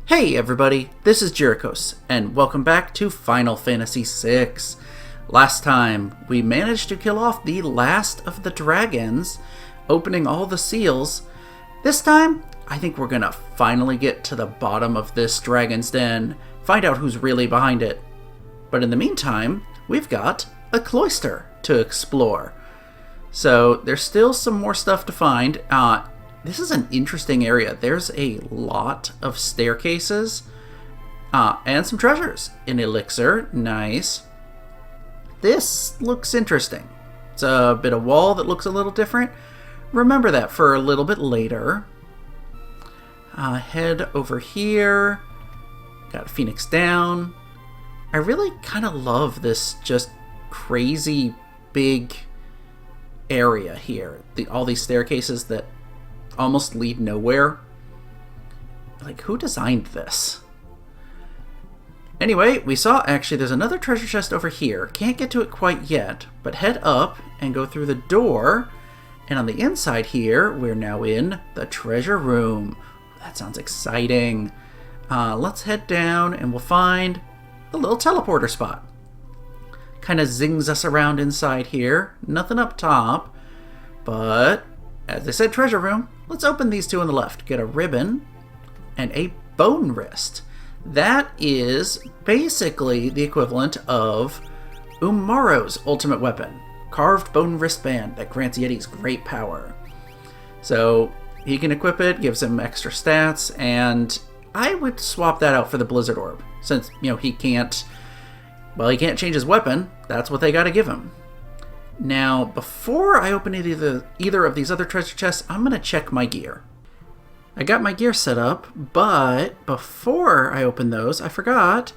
Hey everybody, this is Jerichos, and welcome back to Final Fantasy VI. Last time, we managed to kill off the last of the dragons, opening all the seals. This time, I think we're gonna finally get to the bottom of this dragon's den, find out who's really behind it. But in the meantime, we've got a cloister to explore. So there's still some more stuff to find. This is an interesting area. There's a lot of staircases and some treasures. An elixir, nice. This looks interesting. It's a bit of wall that looks a little different. Remember that for a little bit later. Head over here. Got Phoenix down. I really kind of love this just crazy big area here. All these staircases that almost lead nowhere. Like, who designed this? Anyway, we saw actually there's another treasure chest over here. Can't get to it quite yet, but head up and go through the door. And on the inside here, we're now in the treasure room. That sounds exciting. Let's head down and we'll find a little teleporter spot. Kind of zings us around inside here. Nothing up top, but as I said, treasure room. Let's open these two on the left. Get a ribbon and a bone wrist. That is basically the equivalent of Umaro's ultimate weapon. Carved bone wristband that grants Yetis great power. So he can equip it, gives him extra stats, and I would swap that out for the Blizzard Orb. Since, he can't change his weapon, that's what they gotta give him. Now, before I open either of these other treasure chests, I'm going to check my gear. I got my gear set up, but before I open those, I forgot,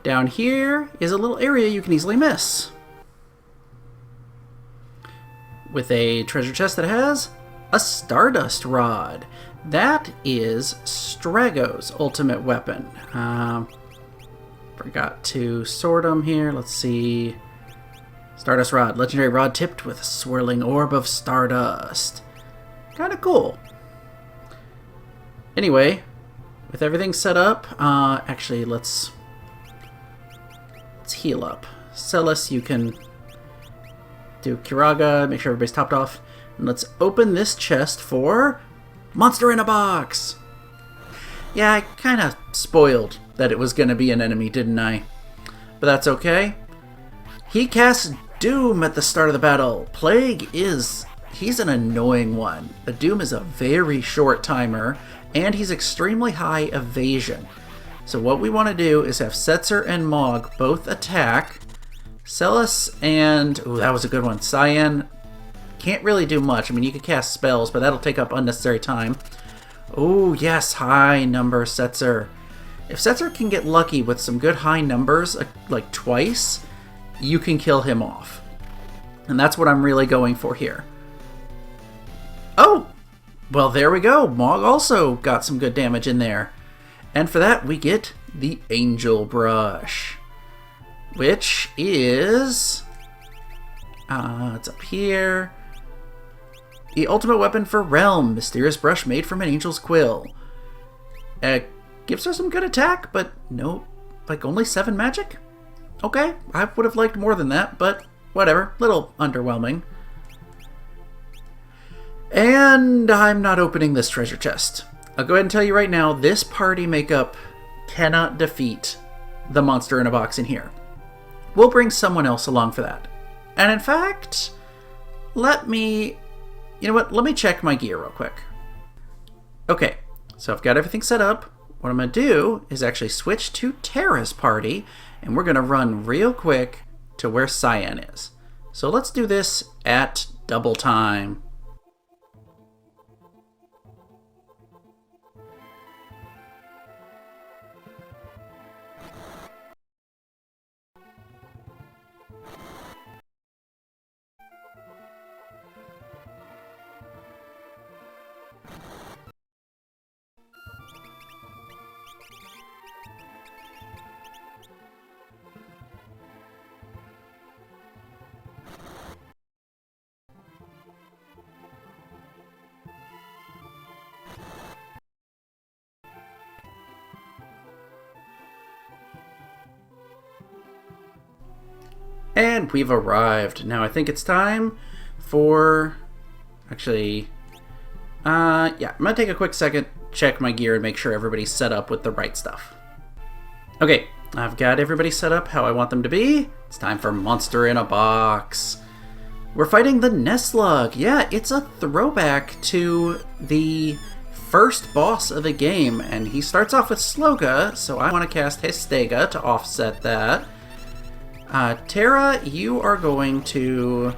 down here is a little area you can easily miss. With a treasure chest that has a Stardust Rod. That is Strago's ultimate weapon. Forgot to sort them here. Let's see. Stardust Rod. Legendary rod tipped with a swirling orb of stardust. Kinda cool. Anyway, with everything set up, actually let's heal up. Celis, you can do Kiraga, make sure everybody's topped off. And let's open this chest for Monster in a Box! Yeah, I kinda spoiled that it was gonna be an enemy, didn't I? But that's okay. He casts Doom at the start of the battle. Plague he's an annoying one. The Doom is a very short timer, and he's extremely high evasion. So what we want to do is have Setzer and Mog both attack. Celis and... ooh, that was a good one. Cyan can't really do much. I mean, you could cast spells, but that'll take up unnecessary time. Oh, yes, high number Setzer. If Setzer can get lucky with some good high numbers, like twice, you can kill him off. And that's what I'm really going for here. Oh! Well, there we go. Mog also got some good damage in there. And for that, we get the Angel Brush. Which is... it's up here. The ultimate weapon for Realm. Mysterious brush made from an angel's quill. Gives her some good attack, but no... like only 7 magic? Okay, I would have liked more than that, but whatever. Little underwhelming. And I'm not opening this treasure chest. I'll go ahead and tell you right now, this party makeup cannot defeat the monster in a box in here. We'll bring someone else along for that. And in fact, let me check my gear real quick. Okay, so I've got everything set up. What I'm going to do is actually switch to Terra's party, and we're going to run real quick to where Cyan is. So let's do this at double time. And we've arrived. Now I think it's time for... Actually... yeah, I'm gonna take a quick second, check my gear, and make sure everybody's set up with the right stuff. Okay, I've got everybody set up how I want them to be. It's time for Monster in a Box. We're fighting the Neslug. Yeah, it's a throwback to the first boss of the game, and he starts off with Sloga, so I want to cast Hestega to offset that. Terra, you are going to...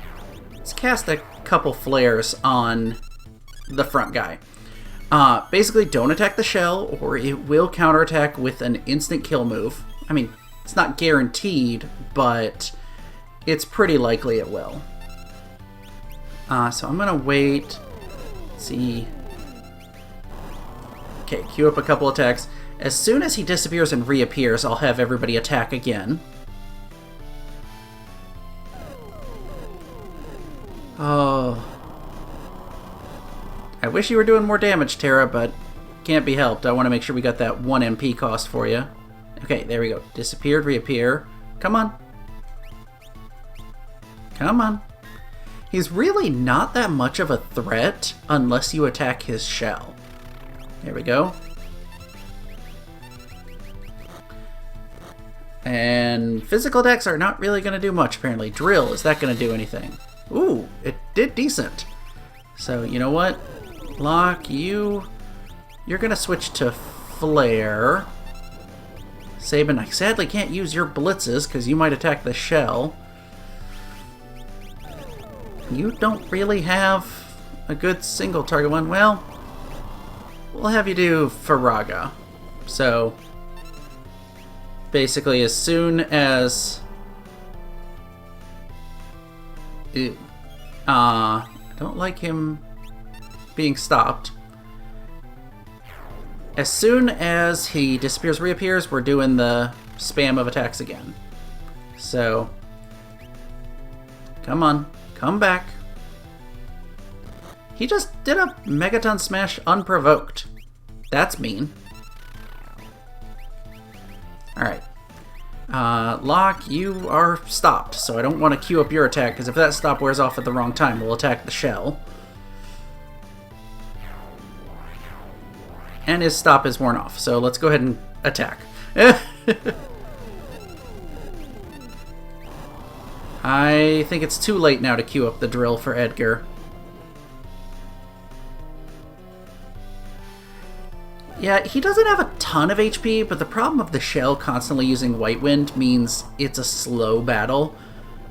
Let's cast a couple flares on the front guy. Basically, don't attack the shell, or it will counterattack with an instant kill move. I mean, it's not guaranteed, but it's pretty likely it will. So I'm gonna wait. Let's see. Okay, queue up a couple attacks. As soon as he disappears and reappears, I'll have everybody attack again. Oh. I wish you were doing more damage, Terra, but can't be helped. I want to make sure we got that 1 MP cost for you. Okay, there we go. Disappeared, reappear. Come on. Come on. He's really not that much of a threat unless you attack his shell. There we go. And physical attacks are not really going to do much, apparently. Drill, is that going to do anything? Ooh, it did decent. So, you know what? Locke, you're going to switch to Flare. Sabin, I sadly can't use your blitzes because you might attack the shell. You don't really have a good single target one. Well, we'll have you do Faraga. So, basically, as soon as... Ew. I don't like him being stopped. As soon as he disappears, reappears, we're doing the spam of attacks again. So, come on. Come back. He just did a Megaton Smash unprovoked. That's mean. Alright. Locke, you are stopped, so I don't want to queue up your attack, because if that stop wears off at the wrong time, we'll attack the shell. And his stop is worn off, so let's go ahead and attack. I think it's too late now to queue up the drill for Edgar. Yeah, he doesn't have a ton of HP, but the problem of the shell constantly using White Wind means it's a slow battle.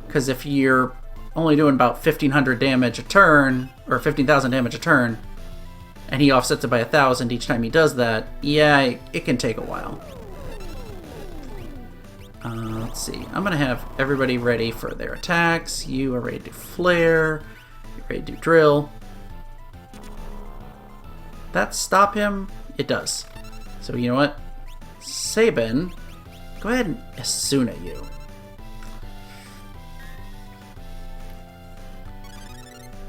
Because if you're only doing about 1,500 damage a turn, or 15,000 damage a turn, and he offsets it by 1,000 each time he does that, yeah, it can take a while. Let's see. I'm going to have everybody ready for their attacks. You are ready to flare. You're ready to drill. That stop him? It does. So you know what? Sabin, go ahead and Asuna you.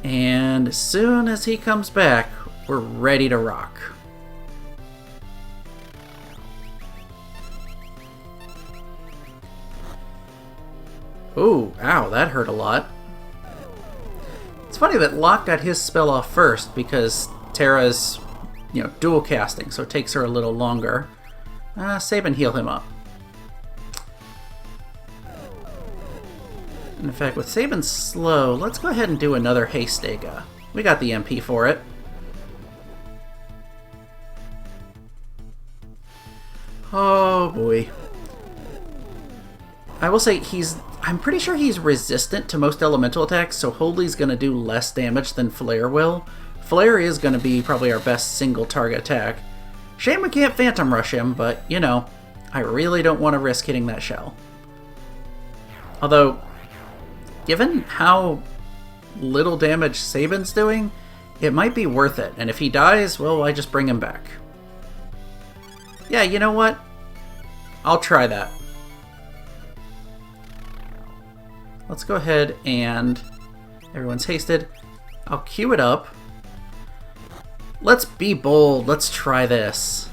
And as soon as he comes back, we're ready to rock. Ooh, ow, that hurt a lot. It's funny that Locke got his spell off first because Terra's, dual casting, so it takes her a little longer. Sabin, heal him up. And in fact, with Sabin slow, let's go ahead and do another Hestega. We got the MP for it. Oh boy. I will say I'm pretty sure he's resistant to most elemental attacks, so Holy's going to do less damage than Flare will. Flare is going to be probably our best single target attack. Shame we can't Phantom Rush him, but, I really don't want to risk hitting that shell. Although, given how little damage Sabin's doing, it might be worth it. And if he dies, well, I just bring him back. Yeah, you know what? I'll try that. Let's go ahead and... Everyone's hasted. I'll queue it up. Let's be bold. Let's try this.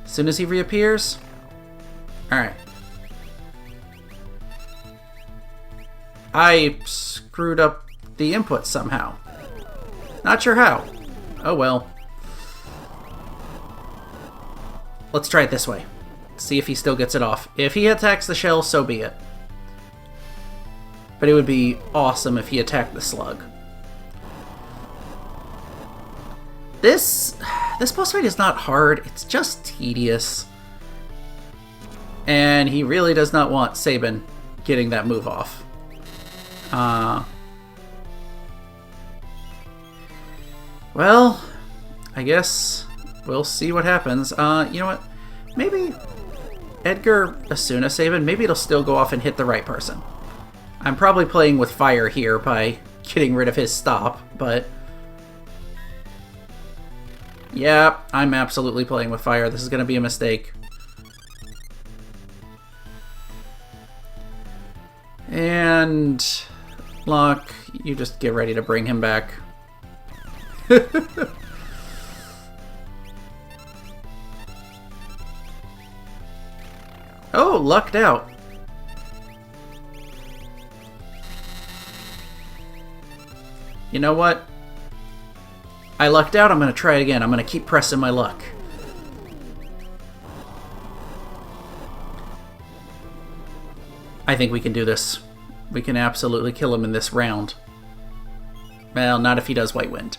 As soon as he reappears... Alright. I screwed up the input somehow. Not sure how. Oh well. Let's try it this way. See if he still gets it off. If he attacks the shell, so be it. But it would be awesome if he attacked the slug. This boss fight is not hard, it's just tedious. And he really does not want Sabin getting that move off. Well, I guess we'll see what happens. You know what? Maybe Edgar Asuna Sabin, maybe it'll still go off and hit the right person. I'm probably playing with fire here by getting rid of his stop, but... yeah, I'm absolutely playing with fire. This is going to be a mistake. And... Locke, you just get ready to bring him back. Oh, lucked out. You know what? I lucked out, I'm going to try it again. I'm going to keep pressing my luck. I think we can do this. We can absolutely kill him in this round. Well, not if he does White Wind.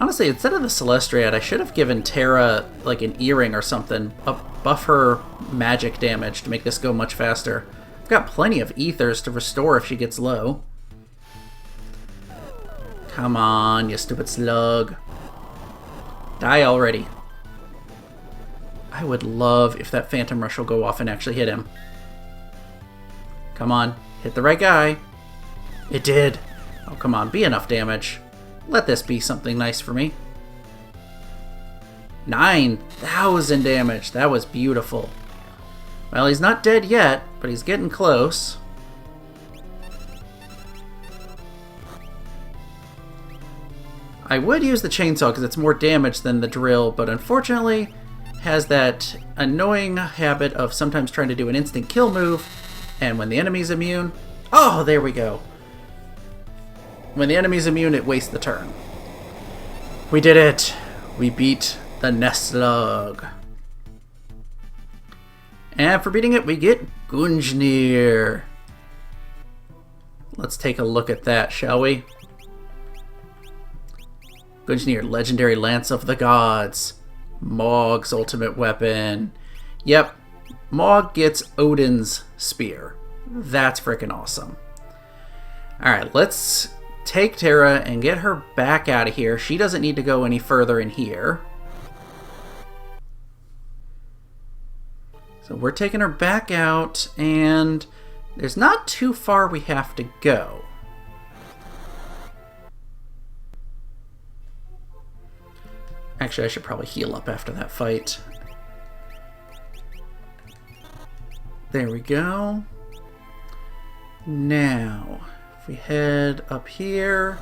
Honestly, instead of the Celestiad, I should have given Terra like an earring or something. Buff her magic damage to make this go much faster. I've got plenty of ethers to restore if she gets low. Come on, you stupid slug. Die already. I would love if that Phantom Rush will go off and actually hit him. Come on, hit the right guy. It did. Oh, come on, be enough damage. Let this be something nice for me. 9,000 damage. That was beautiful. Well, he's not dead yet, but he's getting close. I would use the chainsaw because it's more damage than the drill, but unfortunately has that annoying habit of sometimes trying to do an instant kill move, and when the enemy's immune... oh, there we go. When the enemy's immune, it wastes the turn. We did it! We beat the Neslug. And for beating it, we get Gungnir. Let's take a look at that, shall we? Gungnir, Legendary Lance of the Gods. Mog's ultimate weapon. Yep, Mog gets Odin's spear. That's freaking awesome. Alright, let's take Terra and get her back out of here. She doesn't need to go any further in here. So we're taking her back out, and there's not too far we have to go. Actually, I should probably heal up after that fight. There we go. Now, if we head up here...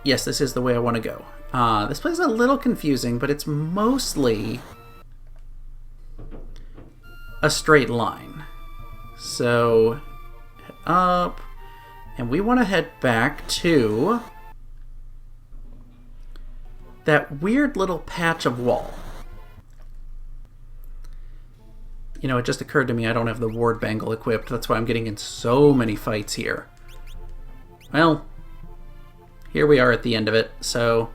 yes, this is the way I want to go. This place is a little confusing, but it's mostly a straight line. So, head up, and we want to head back to that weird little patch of wall. You know, it just occurred to me I don't have the ward bangle equipped. That's why I'm getting in so many fights here. Well, here we are at the end of it, so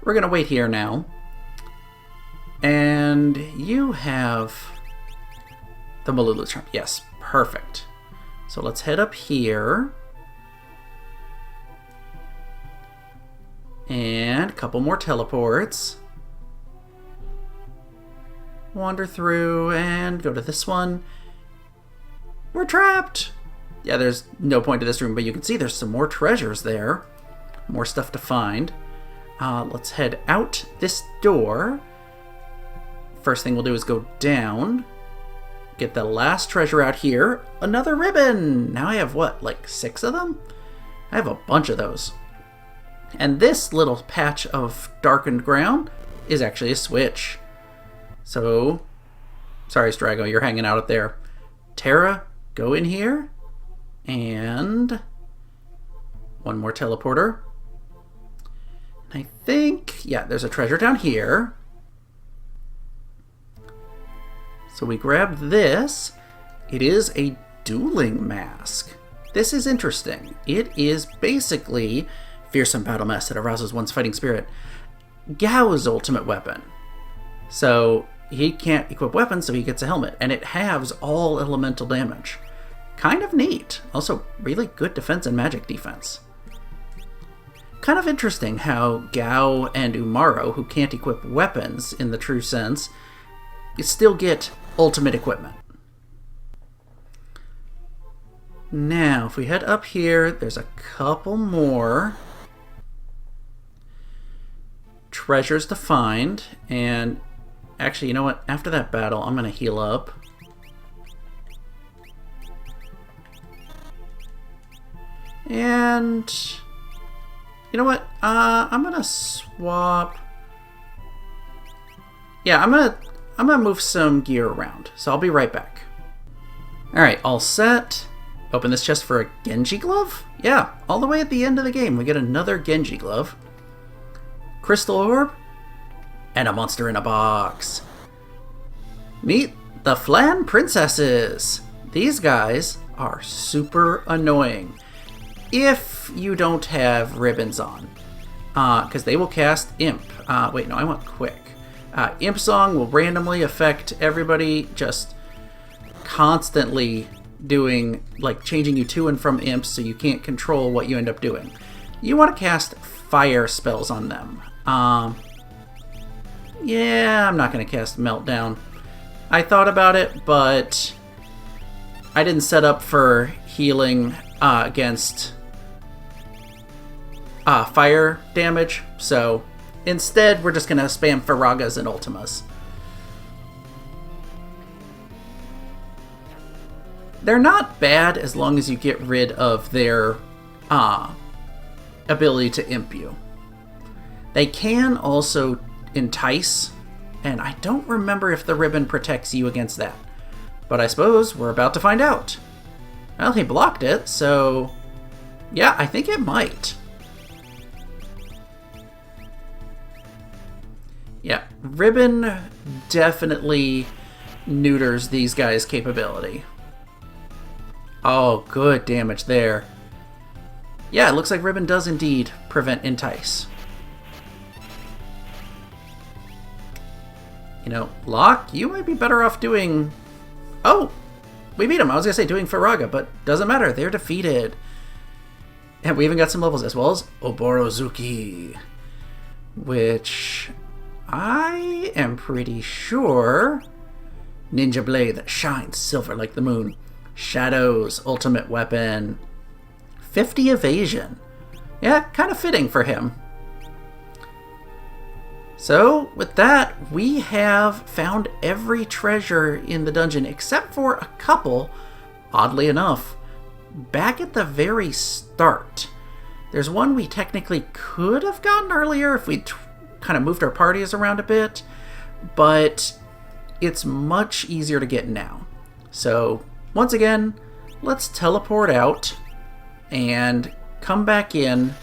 we're going to wait here now. And you have the Malula charm. Yes, perfect. So let's head up here. And a couple more teleports. Wander through and go to this one. We're trapped! Yeah, there's no point to this room, but you can see there's some more treasures there. More stuff to find. Let's head out this door. First thing we'll do is go down. Get the last treasure out here. Another ribbon! Now I have what, like 6 of them? I have a bunch of those. And this little patch of darkened ground is actually a switch. So Sorry, Strago, you're hanging out up there. Terra, go in here. And one more teleporter. I think, yeah, there's a treasure down here. So we grab this. It is a dueling mask. This is interesting. It is basically fearsome battle mask that arouses one's fighting spirit. Gao's ultimate weapon. So he can't equip weapons, so he gets a helmet. And it halves all elemental damage. Kind of neat. Also, really good defense and magic defense. Kind of interesting how Gao and Umaro, who can't equip weapons in the true sense, still get ultimate equipment. Now, if we head up here, there's a couple more treasures to find. And actually, you know what? After that battle, I'm going to heal up. And you know what? I'm gonna swap. Yeah, I'm gonna move some gear around. So I'll be right back. All right, all set. Open this chest for a Genji Glove. Yeah, all the way at the end of the game, we get another Genji Glove, Crystal Orb, and a monster in a box. Meet the Flan Princesses. These guys are super annoying if you don't have ribbons on, because they will cast Imp. Wait, no, I want Quick. Imp Song will randomly affect everybody, just constantly doing, like, changing you to and from imps, so you can't control what you end up doing. You want to cast fire spells on them. Yeah, I'm not going to cast Meltdown. I thought about it, but I didn't set up for healing against fire damage, so instead we're just going to spam Faragas and Ultimas. They're not bad as long as you get rid of their ability to imp you. They can also entice, and I don't remember if the ribbon protects you against that, but I suppose we're about to find out. Well, he blocked it, so yeah, I think it might. Yeah, ribbon definitely neuters these guys' capability. Oh, good damage there. Yeah, it looks like ribbon does indeed prevent entice. You know, Locke, you might be better off doing... Oh, we beat him. I was going to say doing Faraga, but doesn't matter. They're defeated. And we even got some levels, as well as Oborozuki, which I am pretty sure... Ninja Blade that shines silver like the moon. Shadow's ultimate weapon. 50 evasion. Yeah, kind of fitting for him. So, with that, we have found every treasure in the dungeon except for a couple, oddly enough, back at the very start. There's one we technically could have gotten earlier if we kind of moved our parties around a bit, but it's much easier to get now. So, once again, let's teleport out and come back in,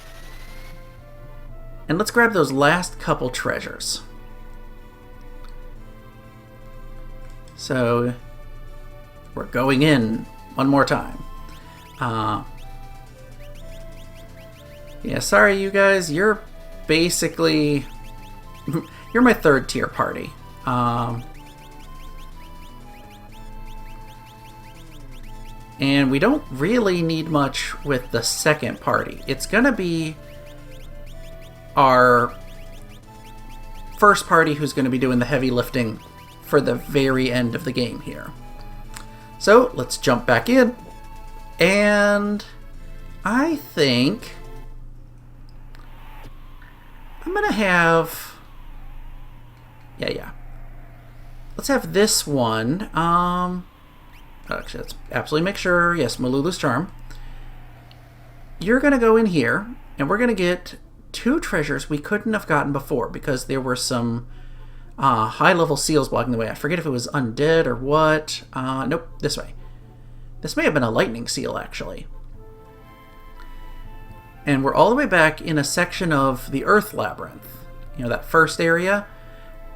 and let's grab those last couple treasures. So, we're going in one more time. Yeah, sorry you guys, you're basically... you're my third tier party. And we don't really need much with the second party. It's going to be our first party who's going to be doing the heavy lifting for the very end of the game here. So let's jump back in. And I think I'm going to have... Yeah. Let's have this one. Actually, let's absolutely make sure. Yes, Malula's Charm. You're going to go in here, and we're going to get 2 treasures we couldn't have gotten before because there were some high-level seals blocking the way. I forget if it was undead or what. Nope, this way. This may have been a lightning seal, actually. And we're all the way back in a section of the Earth Labyrinth. You know, that first area.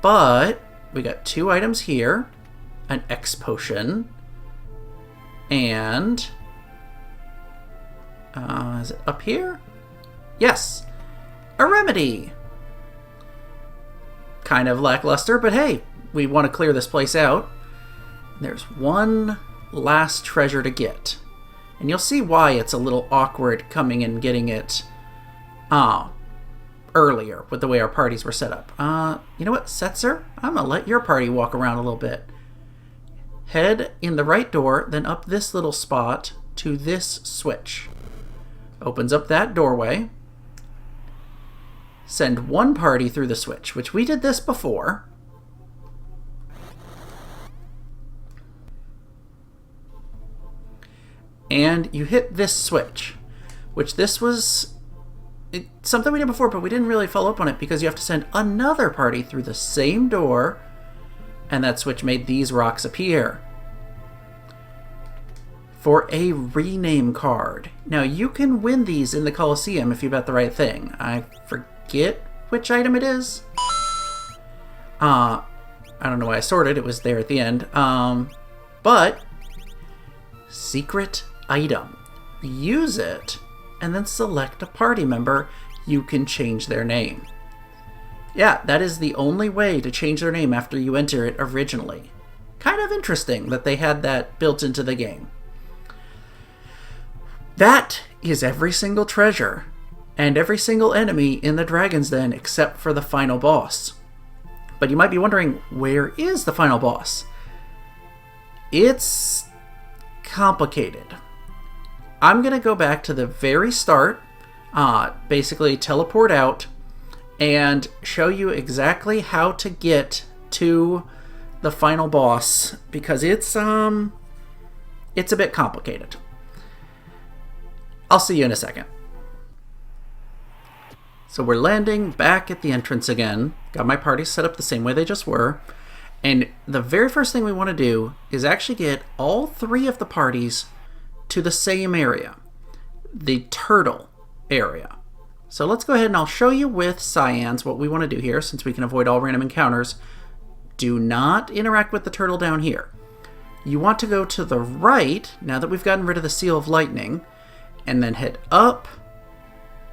But we got 2 items here. An X potion. And... is it up here? Yes! A remedy! Kind of lackluster, but hey, we want to clear this place out. There's one last treasure to get. And you'll see why it's a little awkward coming and getting it earlier with the way our parties were set up. You know what, Setzer? I'm going to let your party walk around a little bit. Head in the right door, then up this little spot to this switch. Opens up that doorway. Send one party through the switch, which we did this before. And you hit this switch, which this was something we did before, but we didn't really follow up on it because you have to send another party through the same door, and that switch made these rocks appear. For a rename card. Now, you can win these in the Coliseum if you bet the right thing. I forget which item it is. I don't know why I sorted. It was there at the end. But secret item. Use it, and then select a party member. You can change their name. Yeah, that is the only way to change their name after you enter it originally. Kind of interesting that they had that built into the game. That is every single treasure and every single enemy in the Dragon's Den except for the final boss. But you might be wondering, where is the final boss? It's complicated. I'm going to go back to the very start, basically teleport out, and show you exactly how to get to the final boss, because it's a bit complicated. I'll see you in a second. So we're landing back at the entrance again. Got my party set up the same way they just were. And the very first thing we want to do is actually get all 3 of the parties to the same area. The turtle area. So let's go ahead and I'll show you with cyans what we want to do here, since we can avoid all random encounters. Do not interact with the turtle down here. You want to go to the right, now that we've gotten rid of the Seal of Lightning, and then head up,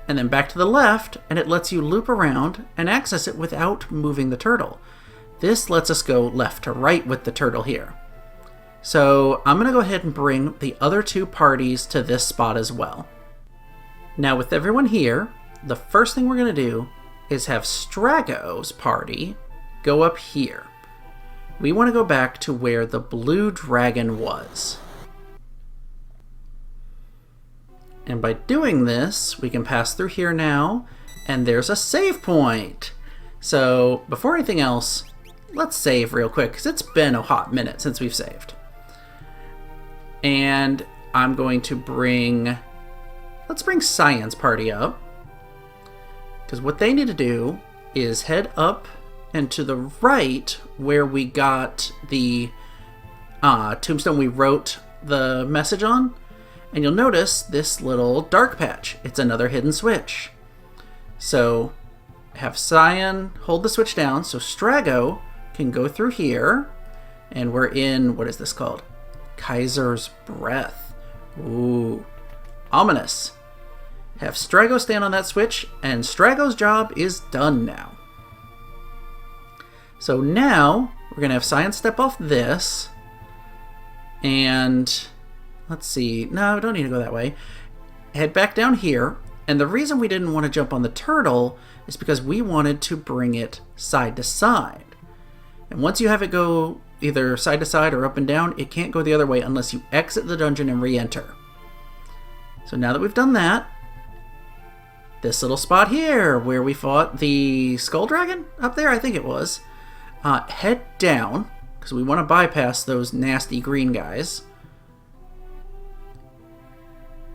and then back to the left, and it lets you loop around and access it without moving the turtle. This lets us go left to right with the turtle here. So I'm going to go ahead and bring the other 2 parties to this spot as well. Now with everyone here, the first thing we're going to do is have Strago's party go up here. We want to go back to where the blue dragon was. And by doing this, we can pass through here now, and there's a save point. So before anything else, let's save real quick, because it's been a hot minute since we've saved. And I'm going to let's bring Cyan's party up, because what they need to do is head up and to the right where we got the tombstone we wrote the message on. And you'll notice this little dark patch. It's another hidden switch. So have Cyan hold the switch down so Strago can go through here. And we're in, what is this called? Kaiser's Breath. Ooh, ominous. Have Strago stand on that switch, and Strago's job is done now. So now we're going to have Cyan step off this. And let's see. No, don't need to go that way. Head back down here. And the reason we didn't want to jump on the turtle is because we wanted to bring it side to side. And once you have it go either side to side or up and down, it can't go the other way unless you exit the dungeon and re-enter. So now that we've done that, this little spot here where we fought the Skull Dragon up there, I think it was, head down because we want to bypass those nasty green guys.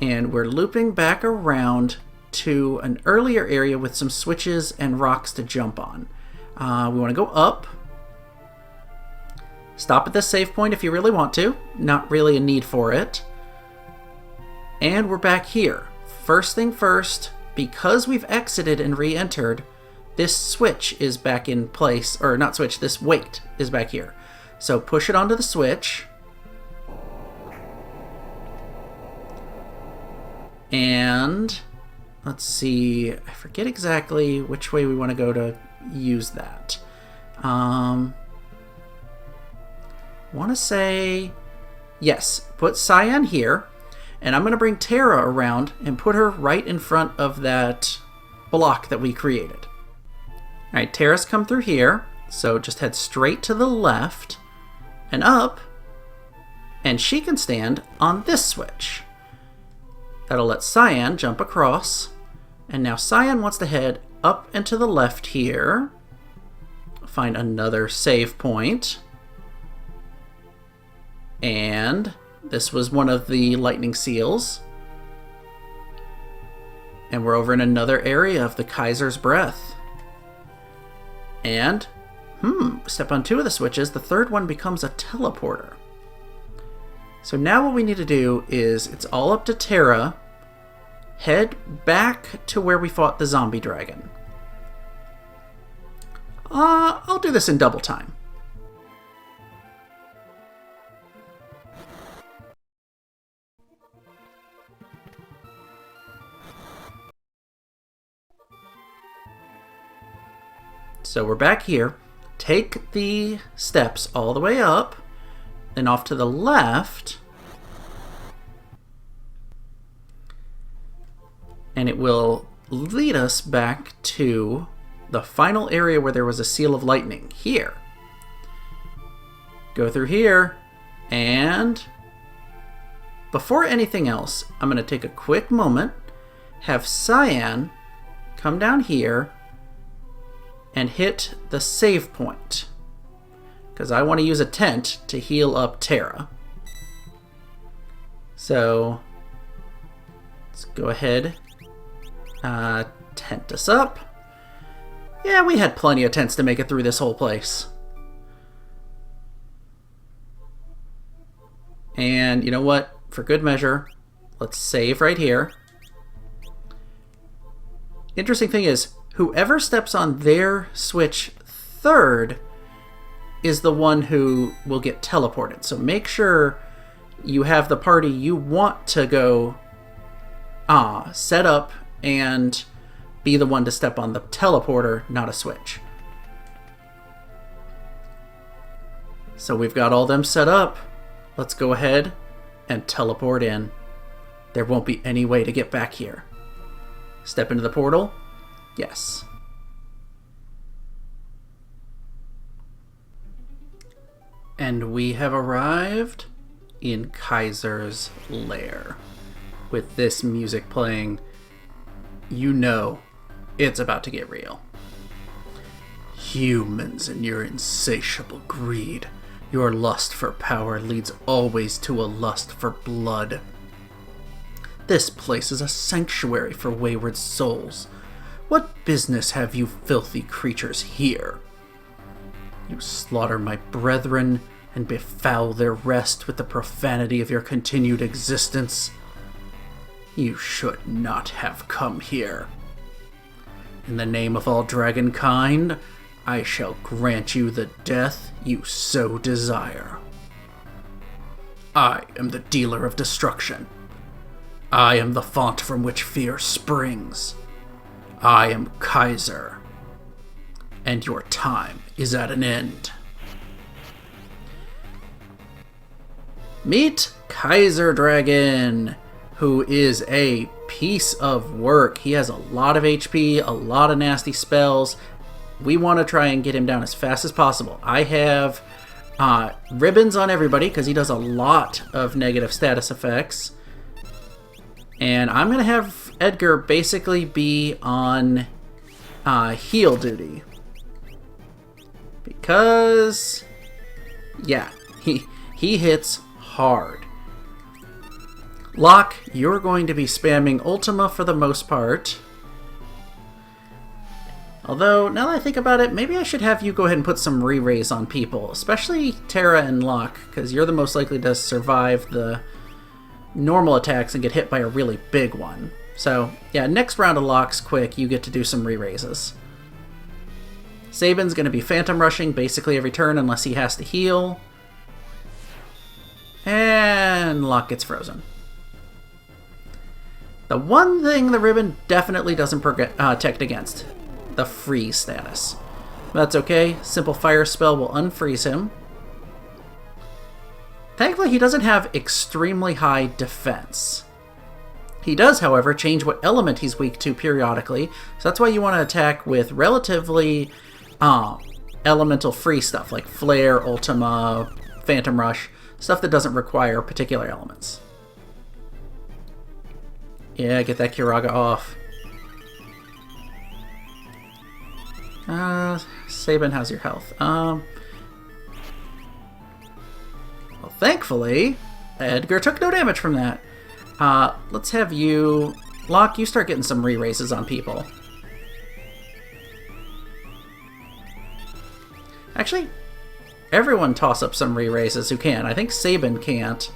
And we're looping back around to an earlier area with some switches and rocks to jump on. We want to go up Stop at this save point if you really want to. Not really a need for it. And we're back here. First thing first, because we've exited and re-entered, this switch is back in place. Or not switch, this weight is back here. So push it onto the switch. And let's see, I forget exactly which way we want to go to use that. Want to say, yes, put Cyan here, and I'm going to bring Terra around and put her right in front of that block that we created. Alright, Terra's come through here, so just head straight to the left and up, and she can stand on this switch. That'll let Cyan jump across, and now Cyan wants to head up and to the left here, find another save point. And this was one of the lightning seals. And we're over in another area of the Kaiser's Breath. And, step on 2 of the switches, the third one becomes a teleporter. So now what we need to do is, it's all up to Terra, head back to where we fought the zombie dragon. I'll do this in double time. So we're back here. Take the steps all the way up, then off to the left, and it will lead us back to the final area where there was a seal of lightning. Here. Go through here, and before anything else, I'm going to take a quick moment, have Cyan come down here, and hit the save point, because I want to use a tent to heal up Terra. So let's go ahead, tent us up. Yeah, we had plenty of tents to make it through this whole place. And you know what? For good measure, let's save right here. Interesting thing is, whoever steps on their switch third is the one who will get teleported. So make sure you have the party you want to go set up and be the one to step on the teleporter, not a switch. So we've got all them set up. Let's go ahead and teleport in. There won't be any way to get back here. Step into the portal. Yes. And we have arrived in Kaiser's lair. With this music playing, you know it's about to get real. Humans and your insatiable greed. Your lust for power leads always to a lust for blood. This place is a sanctuary for wayward souls. What business have you filthy creatures here? You slaughter my brethren and befoul their rest with the profanity of your continued existence. You should not have come here. In the name of all dragonkind, I shall grant you the death you so desire. I am the dealer of destruction. I am the font from which fear springs. I am Kaiser, and your time is at an end. Meet Kaiser Dragon, who is a piece of work. He has a lot of HP, a lot of nasty spells. We want to try and get him down as fast as possible. I have ribbons on everybody because he does a lot of negative status effects. And I'm going to have Edgar basically be on heal duty. Because, yeah, he hits hard. Locke, you're going to be spamming Ultima for the most part. Although, now that I think about it, maybe I should have you go ahead and put some re-raise on people, especially Terra and Locke, because you're the most likely to survive the normal attacks and get hit by a really big one. So, yeah, next round of Locke's quick, you get to do some re-raises. Sabin's going to be Phantom Rushing basically every turn unless he has to heal. And Locke gets frozen. The one thing the ribbon definitely doesn't protect against, the freeze status. That's okay. Simple fire spell will unfreeze him. Thankfully, he doesn't have extremely high defense. He does, however, change what element he's weak to periodically, so that's why you want to attack with relatively elemental free stuff like Flare, Ultima, Phantom Rush, stuff that doesn't require particular elements. Yeah, get that Kiraga off. Sabin, how's your health? Well, thankfully, Edgar took no damage from that. Let's have you... Locke, you start getting some re-raises on people. Actually, everyone toss up some re-raises who can. I think Sabin can't.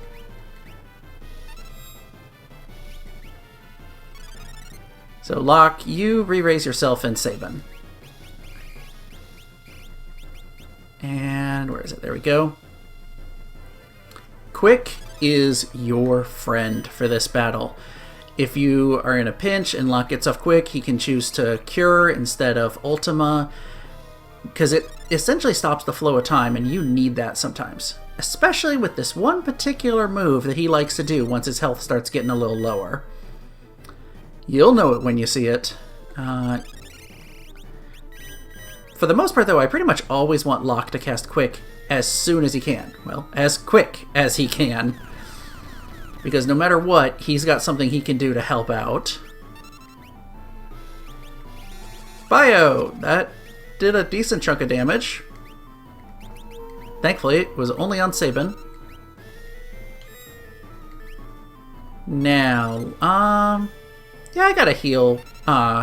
So, Locke, you re-raise yourself and Sabin. And where is it? There we go. Quick is your friend for this battle. If you are in a pinch and Locke gets off quick, he can choose to cure instead of Ultima, because it essentially stops the flow of time, and you need that sometimes. Especially with this one particular move that he likes to do once his health starts getting a little lower. You'll know it when you see it. For the most part, though, I pretty much always want Locke to cast Quick as soon as he can. Well, as quick as he can. Because no matter what, he's got something he can do to help out. Bio! That did a decent chunk of damage. Thankfully, it was only on Sabin. Now, yeah, I got a heal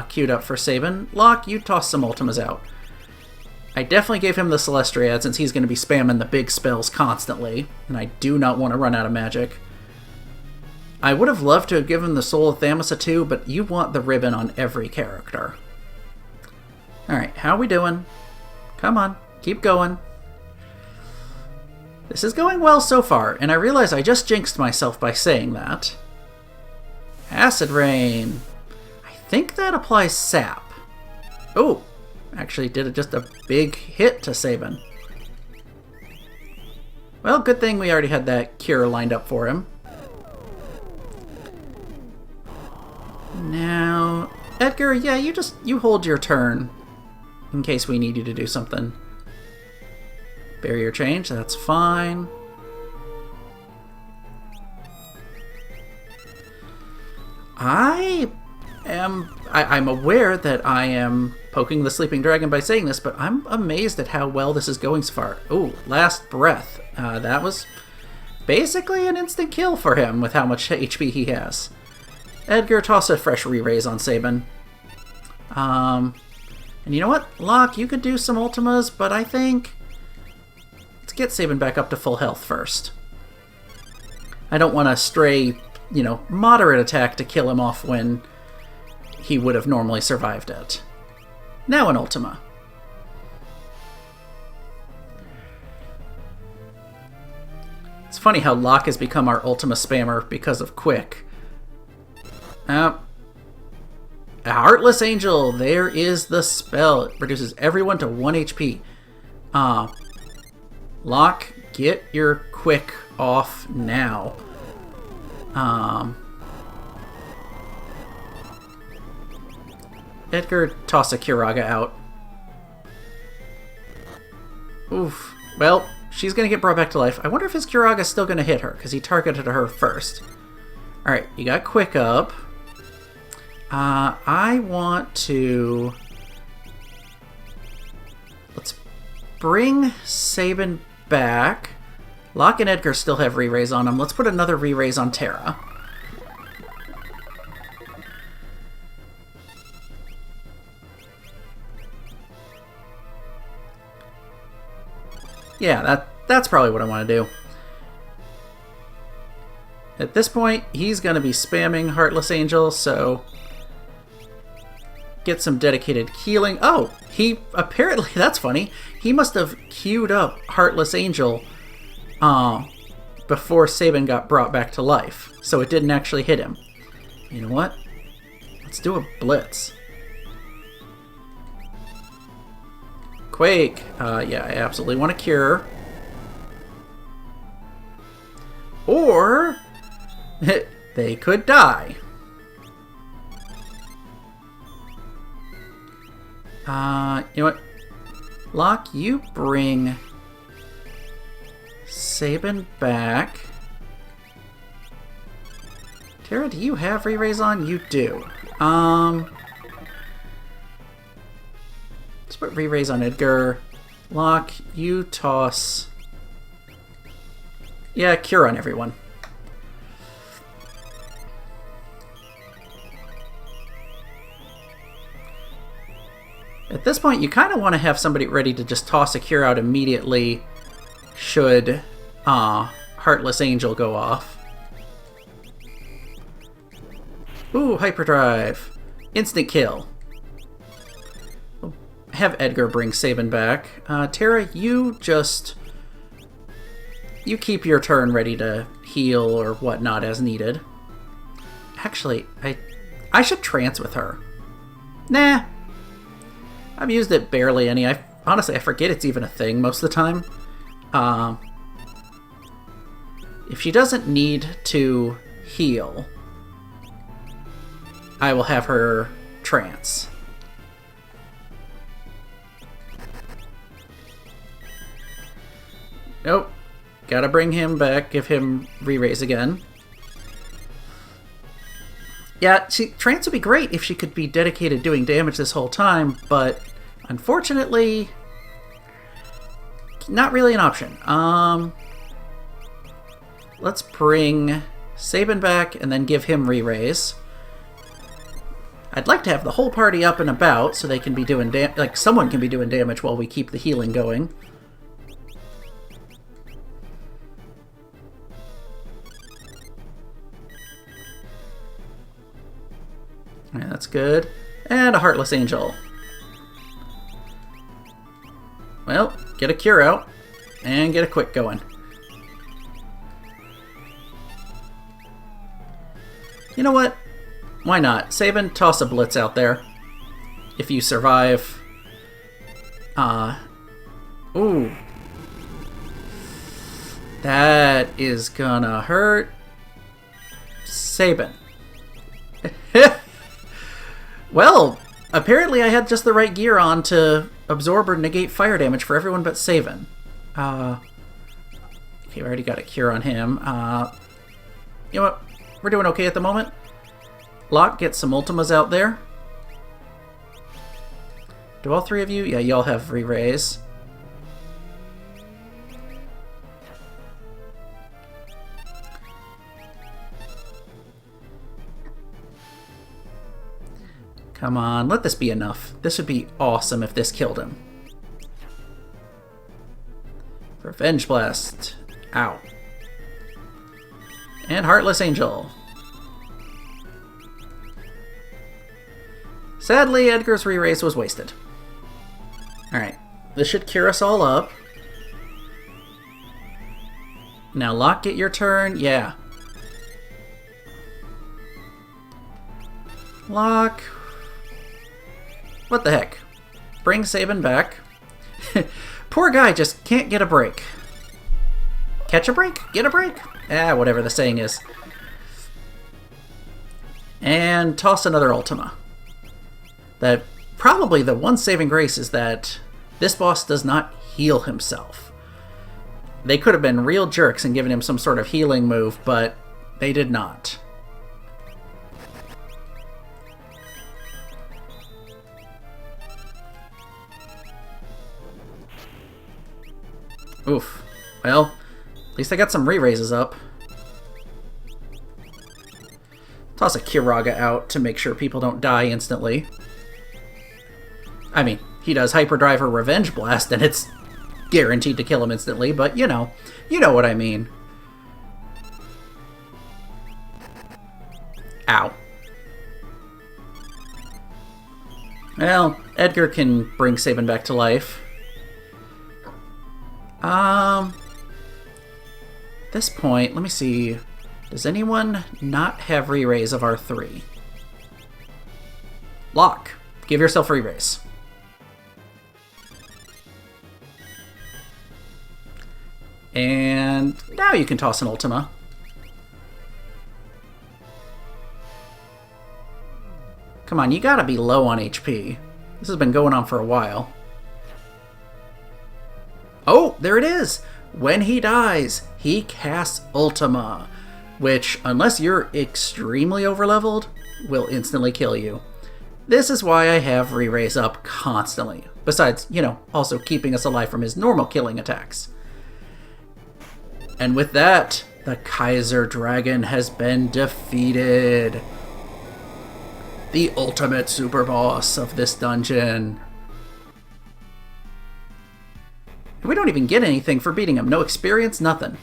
queued up for Sabin. Locke, you toss some Ultimas out. I definitely gave him the Celestiad since he's going to be spamming the big spells constantly, and I do not want to run out of magic. I would have loved to have given the Soul of Thamasa too, but you want the ribbon on every character. Alright, how are we doing? Come on, keep going. This is going well so far, and I realize I just jinxed myself by saying that. Acid Rain. I think that applies sap. Oh, actually did just a big hit to Sabin. Well, good thing we already had that cure lined up for him. Now, Edgar, yeah, you hold your turn in case we need you to do something. Barrier change, that's fine. I'm aware that I am poking the sleeping dragon by saying this, but I'm amazed at how well this is going so far. Oh, last breath. That was basically an instant kill for him with how much HP he has. Edgar, toss a fresh re-raise on Sabin. And you know what? Locke, you could do some Ultimas, but I think... Let's get Sabin back up to full health first. I don't want to stray, moderate attack to kill him off when he would have normally survived it. Now an Ultima. It's funny how Locke has become our Ultima spammer because of Quick. A Heartless Angel, there is the spell. It reduces everyone to 1 HP. Locke, get your Quick off now. Edgar, toss a Kiraga out. Oof. Well, she's going to get brought back to life. I wonder if his Kiraga's still going to hit her, because he targeted her first. Alright, you got Quick up. I want to... Let's bring Sabin back. Locke and Edgar still have re-raise on them. Let's put another re-raise on Terra. Yeah, that's probably what I want to do. At this point, he's going to be spamming Heartless Angel, so get some dedicated healing. Oh, he apparently, that's funny, he must have queued up Heartless Angel before Sabin got brought back to life, so it didn't actually hit him. You know what? Let's do a blitz. Quake. Yeah, I absolutely want to cure. Or they could die. You know what? Locke, you bring Sabin back. Tara, do you have re-raise on? You do. Let's put re-raise on Edgar. Locke, you toss... Yeah, cure on everyone. At this point, you kind of want to have somebody ready to just toss a cure out immediately should Heartless Angel go off. Ooh, Hyperdrive. Instant kill. Have Edgar bring Sabin back. Tara, you just... You keep your turn ready to heal or whatnot as needed. Actually, I should trance with her. Nah. I've used it barely any. Honestly, I forget it's even a thing most of the time. If she doesn't need to heal, I will have her trance. Nope. Gotta bring him back, give him re-raise again. Yeah, trance would be great if she could be dedicated doing damage this whole time, but unfortunately, not really an option. Let's bring Sabin back and then give him re-raise. I'd like to have the whole party up and about so they can be doing like someone can be doing damage while we keep the healing going. Yeah, that's good. And a Heartless Angel. Well, get a cure out and get a quick going. You know what? Why not? Sabin, toss a blitz out there. If you survive. Ooh. That is gonna hurt. Sabin. Well, apparently I had just the right gear on to absorb or negate fire damage for everyone but Sabin. Okay, we already got a cure on him. You know what? We're doing okay at the moment. Locke, get some Ultimas out there. Do all three of you? Yeah, y'all have re-raise. Come on, let this be enough. This would be awesome if this killed him. Revenge Blast. Ow. And Heartless Angel. Sadly, Edgar's re-raise was wasted. Alright, this should cure us all up. Now, Locke, get your turn. Yeah. Locke. What the heck? Bring Sabin back. Poor guy just can't get a break. Catch a break? Get a break? Ah, whatever the saying is. And toss another Ultima. Probably the one saving grace is that this boss does not heal himself. They could have been real jerks and given him some sort of healing move, but they did not. Oof. Well, at least I got some re-raises up. Toss a Kiraga out to make sure people don't die instantly. I mean, he does Hyperdrive or Revenge Blast, and it's guaranteed to kill him instantly, but you know what I mean. Ow. Well, Edgar can bring Sabin back to life. This point, let me see. Does anyone not have re-raise of R3? Locke, give yourself re-raise. And now you can toss an Ultima. Come on, you gotta be low on HP. This has been going on for a while. Oh, there it is! When he dies, he casts Ultima, which, unless you're extremely overleveled, will instantly kill you. This is why I have re-raise up constantly, besides, also keeping us alive from his normal killing attacks. And with that, the Kaiser Dragon has been defeated. The ultimate super boss of this dungeon. We don't even get anything for beating him. No experience, nothing.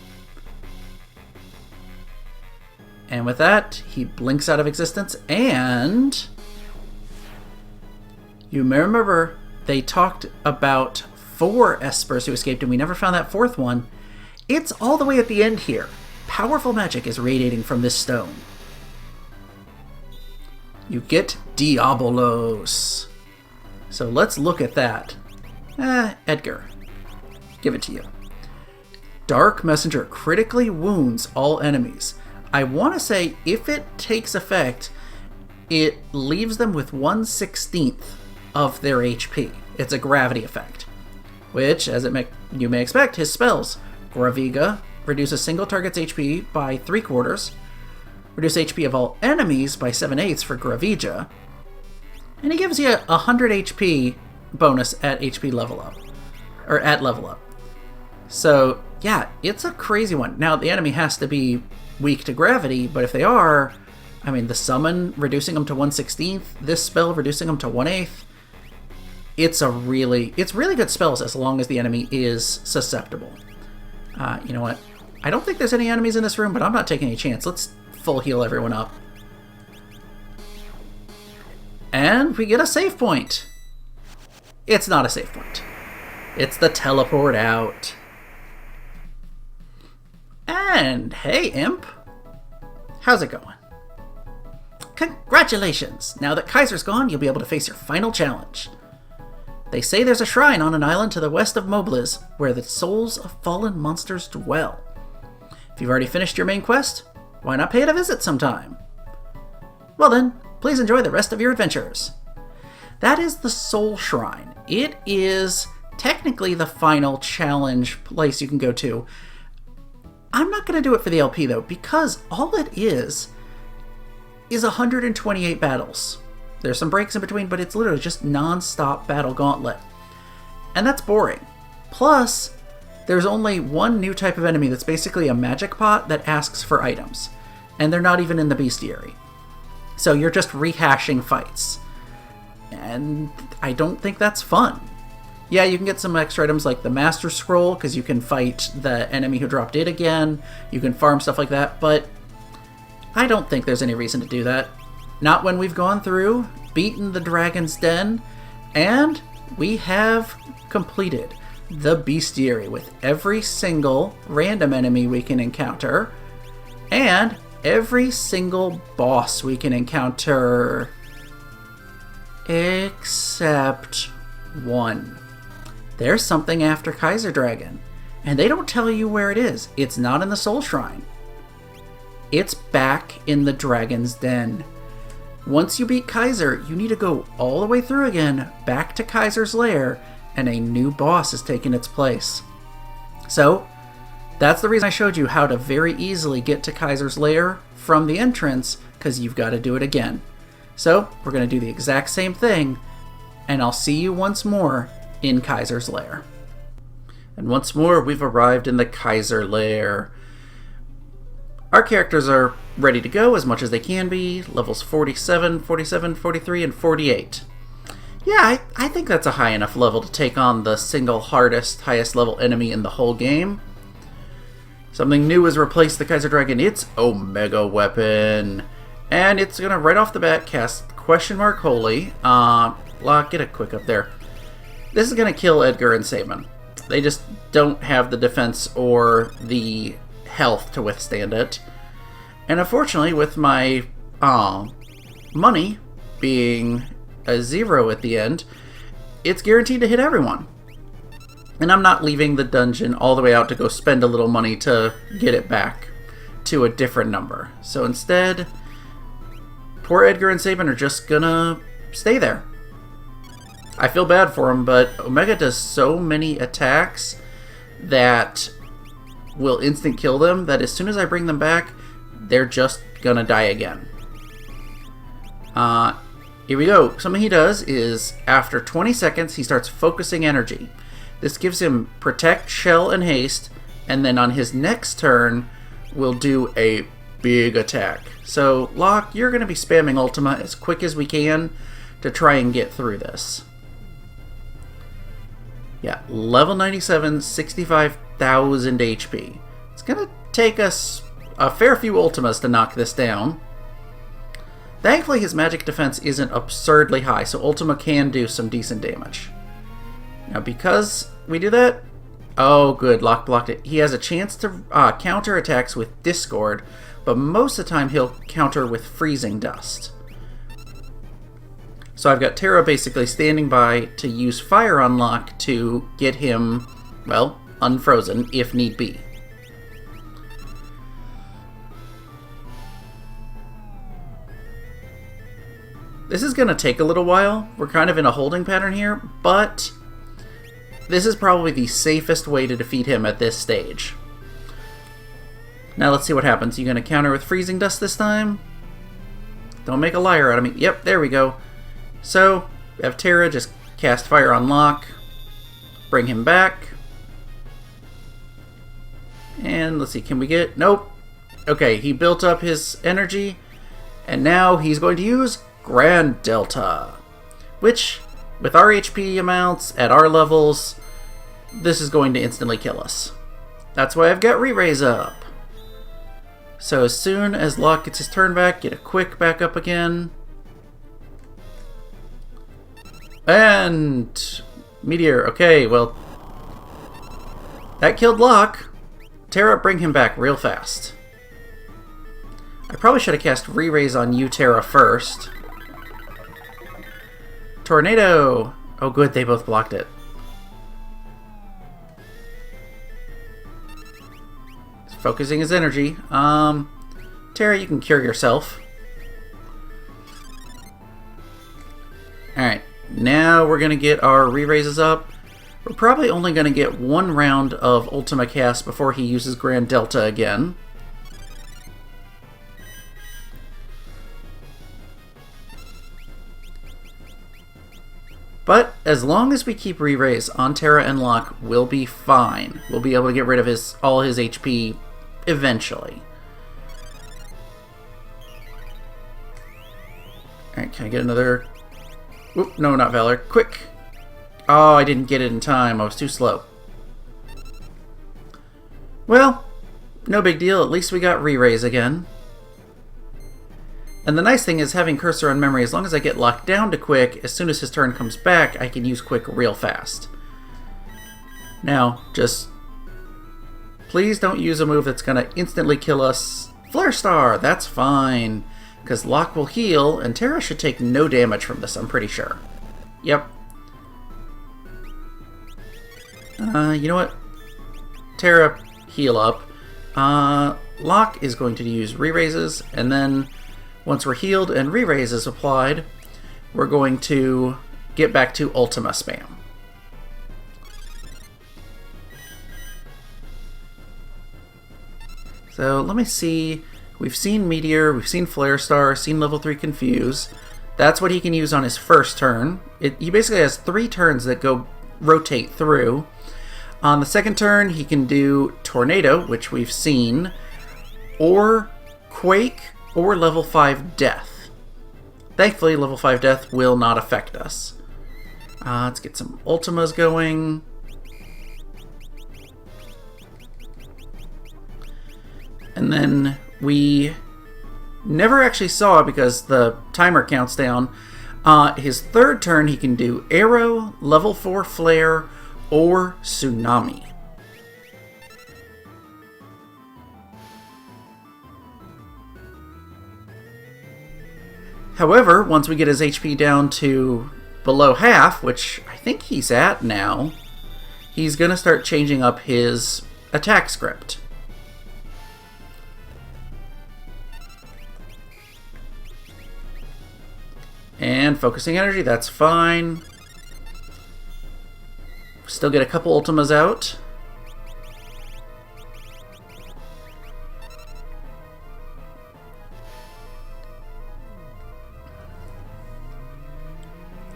And with that, he blinks out of existence, and you may remember they talked about 4 Espers who escaped, and we never found that 4th one. It's all the way at the end here. Powerful magic is radiating from this stone. You get Diabolos. So let's look at that. Edgar. Give it to you. Dark Messenger critically wounds all enemies. I want to say if it takes effect, it leaves them with 1/16 of their HP. It's a gravity effect, which, as you may expect, his spells. Graviga, reduce a single target's HP by 3/4, reduce HP of all enemies by 7/8 for Gravija, and he gives you 100 HP bonus at HP level up, or at level up. So yeah, it's a crazy one. Now the enemy has to be weak to gravity, but if they are, I mean, the summon reducing them to 1/16, this spell reducing them to 1/8. It's really good spells as long as the enemy is susceptible. You know what? I don't think there's any enemies in this room, but I'm not taking any chance. Let's full heal everyone up. And we get a save point. It's not a save point. It's the teleport out. And hey, Imp. How's it going? Congratulations! Now that Kaiser's gone, you'll be able to face your final challenge. They say there's a shrine on an island to the west of Mobliz, where the souls of fallen monsters dwell. If you've already finished your main quest, why not pay it a visit sometime? Well then, please enjoy the rest of your adventures. That is the Soul Shrine. It is technically the final challenge place you can go to. I'm not going to do it for the LP though, because all it is 128 battles. There's some breaks in between, but it's literally just non-stop battle gauntlet. And that's boring. Plus, there's only one new type of enemy that's basically a magic pot that asks for items. And they're not even in the Bestiary. So you're just rehashing fights. And I don't think that's fun. Yeah, you can get some extra items like the Master Scroll, because you can fight the enemy who dropped it again. You can farm stuff like that, but I don't think there's any reason to do that. Not when we've gone through, beaten the Dragon's Den, and we have completed the Bestiary with every single random enemy we can encounter, and every single boss we can encounter, except one. There's something after Kaiser Dragon, and they don't tell you where it is. It's not in the Soul Shrine. It's back in the Dragon's Den. Once you beat Kaiser, you need to go all the way through again, back to Kaiser's lair, and a new boss has taken its place. So, that's the reason I showed you how to very easily get to Kaiser's lair from the entrance, because you've got to do it again. So, we're going to do the exact same thing, and I'll see you once more in Kaiser's lair. And once more, we've arrived in the Kaiser lair. Our characters are ready to go as much as they can be, levels 47, 47, 43, and 48. Yeah, I think that's a high enough level to take on the single highest level enemy in the whole game. Something new has replaced the Kaiser Dragon. It's Omega Weapon. And it's going to, right off the bat, cast Question Mark Holy. Locke, get a quick up there. This is going to kill Edgar and Sabin. They just don't have the defense or the health to withstand it. And unfortunately, with my money being a 0 at the end, it's guaranteed to hit everyone. And I'm not leaving the dungeon all the way out to go spend a little money to get it back to a different number. So instead, poor Edgar and Sabin are just gonna stay there. I feel bad for them, but Omega does so many attacks that will instant kill them that as soon as I bring them back, they're just gonna die again. Here we go. Something he does is, after 20 seconds, he starts focusing energy. This gives him Protect, Shell, and Haste, and then on his next turn, we'll do a big attack. So, Locke, you're going to be spamming Ultima as quick as we can to try and get through this. Yeah, level 97, 65,000 HP. It's going to take us a fair few Ultimas to knock this down. Thankfully, his magic defense isn't absurdly high, so Ultima can do some decent damage. Now, because we do that... Oh, good, Locke blocked it. He has a chance to counter attacks with Discord, but most of the time he'll counter with Freezing Dust. So I've got Terra basically standing by to use Fire on Locke to get him, well, unfrozen if need be. This is going to take a little while. We're kind of in a holding pattern here, but this is probably the safest way to defeat him at this stage. Now let's see what happens. You going to counter with Freezing Dust this time? Don't make a liar out of me. Yep, there we go. So, we have Terra just cast Fire on Locke, bring him back. And let's see, can we get... Nope. Okay, he built up his energy, and now he's going to use Grand Delta, which, with our HP amounts at our levels, this is going to instantly kill us. That's why I've got Re-Raise up. So as soon as Locke gets his turn back, get a quick back up again. And Meteor, okay, well, that killed Locke. Terra, bring him back real fast. I probably should have cast Re-Raise on you, Terra, first. Tornado! Oh good, they both blocked it. He's focusing his energy. Terra, you can cure yourself. Alright, now we're going to get our Re-Raises up. We're probably only going to get one round of Ultima cast before he uses Grand Delta again. But as long as we keep Re-Raise on Terra and Locke, we'll be fine. We'll be able to get rid of all his HP eventually. Alright, can I get another... Oop, no, not Valor. Quick! Oh, I didn't get it in time. I was too slow. Well, no big deal. At least we got Re-Raise again. And the nice thing is having Cursor on Memory, as long as I get locked down to Quick, as soon as his turn comes back, I can use Quick real fast. Now, just please don't use a move that's going to instantly kill us. Flare Star, that's fine, because Locke will heal, and Terra should take no damage from this, I'm pretty sure. Yep. You know what? Terra, heal up. Locke is going to use Re-Raises, and then once we're healed and Re-Raise is applied, we're going to get back to Ultima spam. So let me see. We've seen Meteor, we've seen Flare Star, seen level 3 Confuse. That's what he can use on his first turn. He basically has 3 turns that go rotate through. On the second turn, he can do Tornado, which we've seen, or Quake, or level 5 Death. Thankfully, level 5 Death will not affect us. Let's get some Ultimas going. And then we never actually saw, because the timer counts down, his third turn he can do Arrow, level 4 Flare, or Tsunami. However, once we get his HP down to below half, which I think he's at now, he's going to start changing up his attack script. And focusing energy, that's fine. Still get a couple Ultimas out.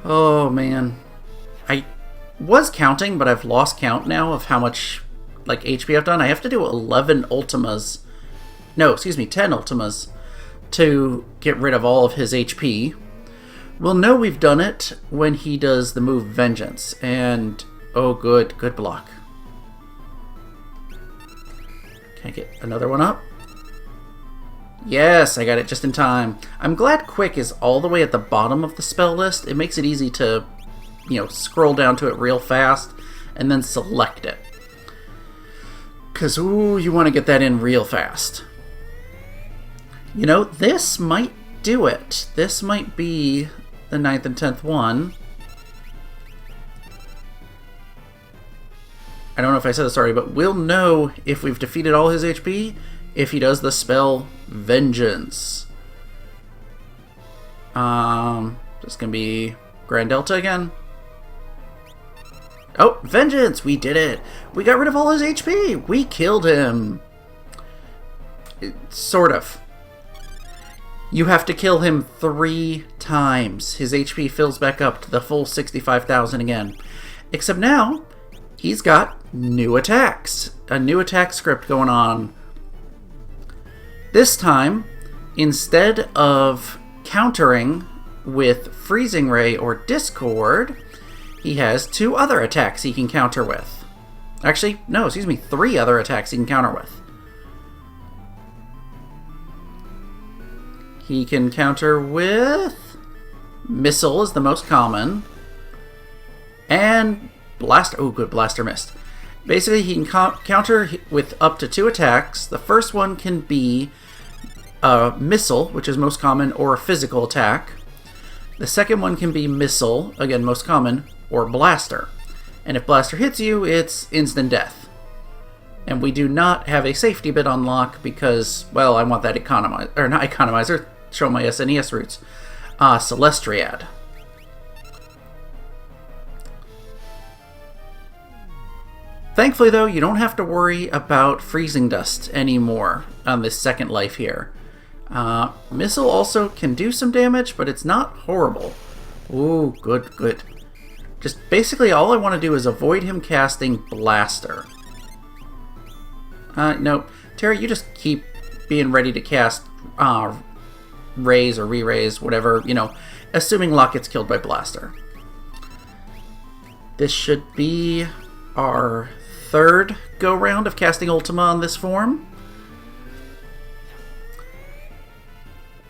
Oh man. I was counting, but I've lost count now of how much HP I've done. I have to do 11 Ultimas. No, excuse me, 10 Ultimas to get rid of all of his HP. We'll know we've done it when he does the move Vengeance. And, oh good, good block. Can I get another one up? Yes, I got it just in time. I'm glad Quick is all the way at the bottom of the spell list. It makes it easy to, scroll down to it real fast and then select it. Because, ooh, you want to get that in real fast. This might do it. This might be the 9th and 10th one. I don't know if I said this already, but we'll know if we've defeated all his HP if he does the spell Vengeance. This can be Grand Delta again. Oh, Vengeance! We did it! We got rid of all his HP! We killed him! Sort of. You have to kill him 3 times. His HP fills back up to the full 65,000 again. Except now, he's got new attacks. A new attack script going on. This time, instead of countering with Freezing Ray or Discord, he has 2 other attacks he can counter with. Actually, no, excuse me, 3 other attacks he can counter with. He can counter with Missile is the most common. And Blast. Oh, good. Blaster missed. Basically, he can counter with up to 2 attacks. The first one can be a Missile, which is most common, or a physical attack. The second one can be Missile, again, most common, or Blaster. And if Blaster hits you, it's instant death. And we do not have a safety bit on lock because, well, I want that not economizer, show my SNES roots. Celestriad. Thankfully, though, you don't have to worry about Freezing Dust anymore on this second life here. Missile also can do some damage, but it's not horrible. Ooh, good, good. Just basically all I want to do is avoid him casting Blaster. Nope. Terry, you just keep being ready to cast Raise or Re-Raise, whatever, assuming Locke gets killed by Blaster. This should be our 3rd go-round of casting Ultima on this form.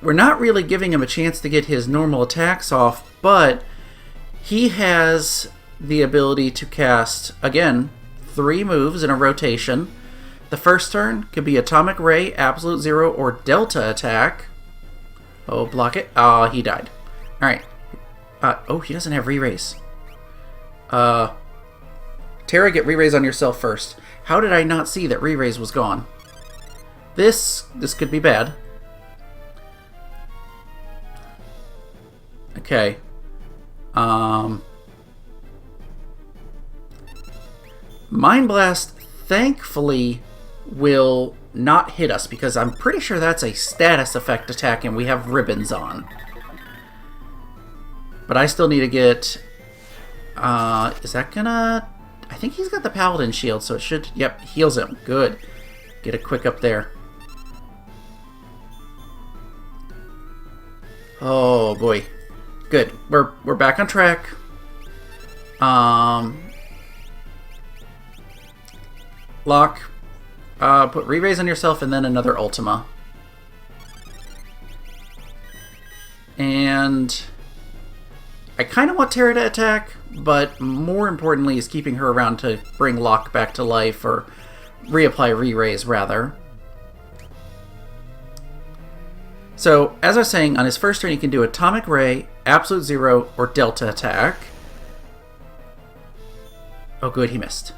We're not really giving him a chance to get his normal attacks off, but he has the ability to cast, again, 3 moves in a rotation. The first turn could be Atomic Ray, Absolute Zero, or Delta attack. Oh, block it. Ah, he died. Alright. Oh, he doesn't have Re-Raise. Terra, get Re-Raise on yourself first. How did I not see that Re-Raise was gone? This could be bad. Okay. Mind Blast, thankfully, will not hit us because I'm pretty sure that's a status effect attack and we have ribbons on. But I still need to get... is that gonna... I think he's got the Paladin shield, so it should... Yep, heals him. Good. Get a quick up there. Oh, boy. Good. We're back on track. Lock. Put re-raise on yourself and then another Ultima. And I kind of want Terra to attack, but more importantly is keeping her around to bring Locke back to life, or reapply re-raise rather. So, as I was saying, on his first turn he can do Atomic Ray, Absolute Zero, or Delta attack. Oh good, he missed.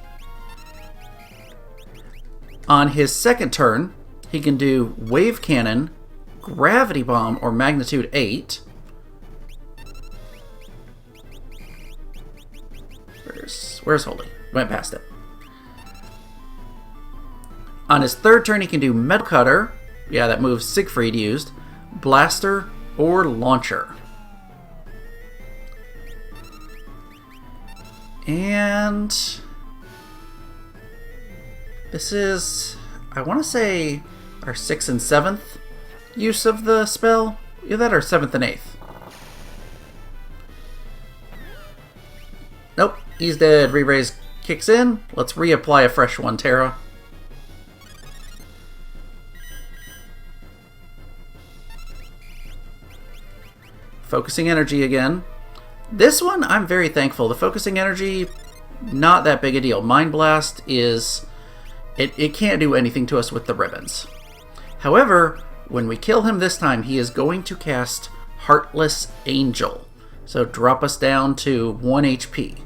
On his second turn, he can do Wave Cannon, Gravity Bomb, or Magnitude 8. Where's Holy? Went past it. On his third turn, he can do Metal Cutter. Yeah, that move Siegfried used. Blaster, or Launcher. And this is, I want to say, our 6th and 7th use of the spell. Either that or 7th and 8th. Nope, he's dead. Re-raise kicks in. Let's reapply a fresh one, Terra. Focusing energy again. This one, I'm very thankful. The focusing energy, not that big a deal. Mind Blast is... It can't do anything to us with the ribbons. However, when we kill him this time, he is going to cast Heartless Angel. So drop us down to 1 HP.